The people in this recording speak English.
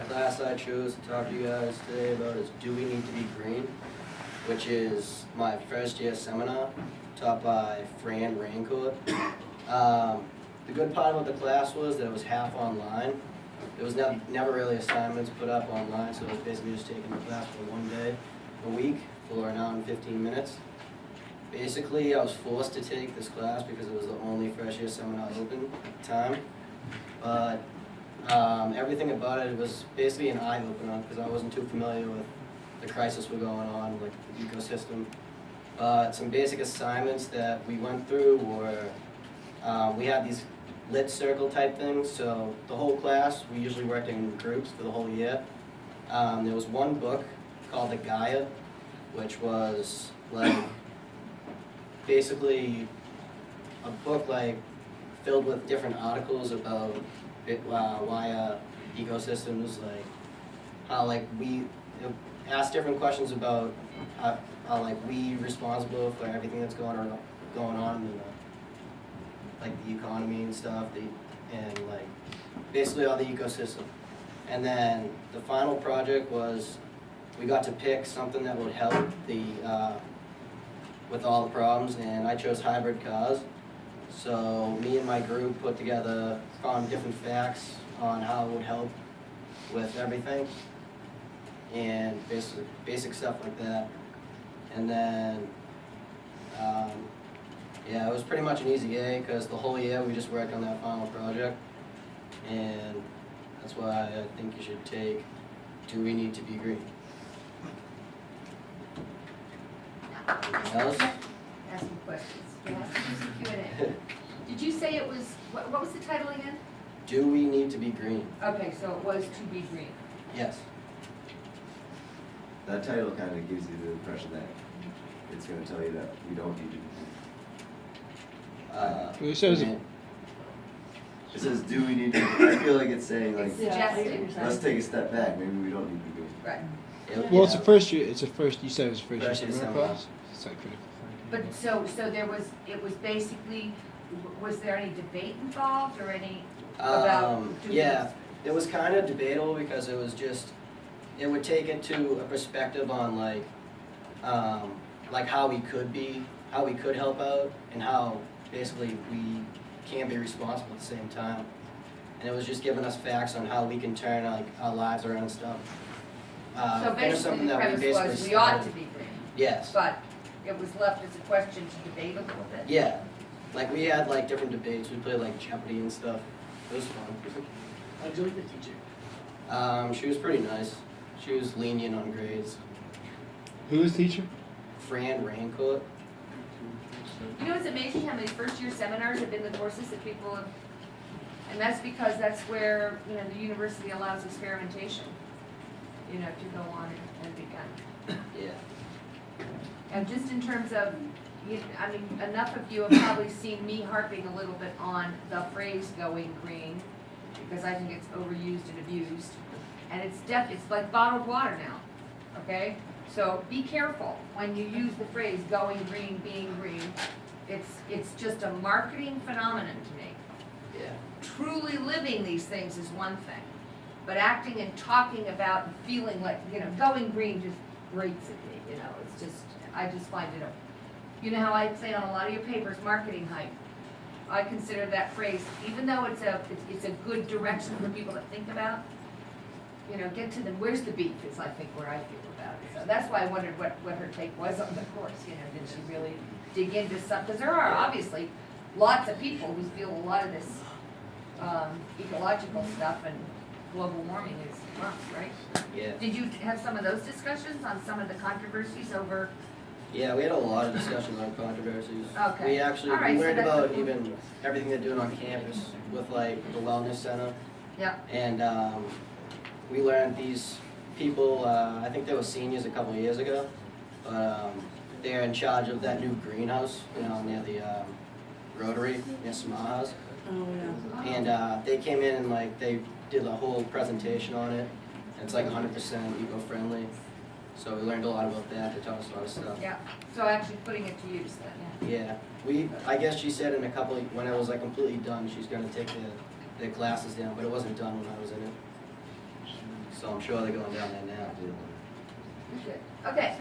class I chose to talk to you guys today about is Do We Need to Be Green, which is my first year seminar taught by Fran Raincourt. The good part about the class was that it was half online. There was never really assignments put up online, so it was basically just taking the class for one day a week for an hour and 15 minutes. Basically, I was forced to take this class because it was the only first year seminar open at the time. But everything about it was basically an eye-opener because I wasn't too familiar with the crisis we're going on, like the ecosystem. But some basic assignments that we went through were, we had these lit circle type things, so the whole class, we usually worked in groups for the whole year. There was one book called the Gaia, which was like basically a book like filled with different articles about why ecosystems, like how like it asked different questions about how like we responsible for everything that's going on in like the economy and stuff, and like basically all the ecosystem. And then the final project was we got to pick something that would help with all the problems, and I chose hybrid cars. So me and my group found different facts on how it would help with everything, and basic stuff like that. And then, yeah, it was pretty much an easy A because the whole year we just worked on that final project, and that's why I think you should take Do We Need to Be Green. Anything else? Ask some questions. Q&A. Did you say it was, what was the title again? Do We Need to Be Green? Okay, so it was To Be Green. Yes. That title kind of gives you the impression that it's going to tell you that we don't need to. It says I mean, It says, do we need to? I feel like it's saying like, It's suggesting. let's take a step back. Maybe we don't need to be. Right. well, it's a first year. It's a first. You said it was a first year First year seminar seminar. class. It's like critical thinking. But so it was basically, was there any debate involved or any about doing yeah, this? it was kind of debatable because it was just, it would take it to a perspective on like how we could help out and how basically we can be responsible at the same time. And it was just giving us facts on how we can turn like our lives around and stuff. So and it's basically something the that we premise basically was we ought started. to be green, Yes. but it was left as a question to debate a little bit. Yeah. Like we had like different debates. We played like Jeopardy and stuff. It was fun. How'd you like the teacher? She was pretty nice. She was lenient on grades. Who is teacher? Fran Raincourt. You know, it's amazing how many first-year seminars have been the courses that people have, and that's because that's where, you know, the university allows experimentation, you know, to go on and be done. Yeah. And just in terms of, I mean, enough of you have probably seen me harping a little bit on the phrase going green, because I think it's overused and abused. And it's like bottled water now, okay? So be careful when you use the phrase going green, being green. It's just a marketing phenomenon to me. Yeah. Truly living these things is one thing, but acting and talking about and feeling like, you know, going green just grates at me, you know, it's just, I just find it, you know how I say on a lot of your papers, marketing hype. I consider that phrase, even though it's a good direction for people to think about, you know, get to the, where's the beef is I think where I feel about it. So that's why I wondered what her take was on the course, you know, did she really dig into some, because there are obviously lots of people who feel a lot of this ecological stuff and global warming is rough, right? Yeah. Did you have some of those discussions on some of the controversies over? Yeah, we had a lot of discussions on controversies. Okay. We actually All right, we so learned that's about cool. even everything they're doing on campus with like the wellness center. Yeah. And we learned these people, I think they were seniors a couple of years ago, but they're in charge of that new greenhouse, you know, near the Rotary, near Smart House. Oh, yeah. And they came in and like they did a whole presentation on it. And it's like 100% eco-friendly. So we learned a lot about that. They taught us a lot of stuff. Yeah, so actually putting it to use then, yeah. Yeah, I guess she said in a couple, when it was like completely done, she's gonna take the classes down, but it wasn't done when I was in it. so I'm sure they're going down there now. Good. Okay,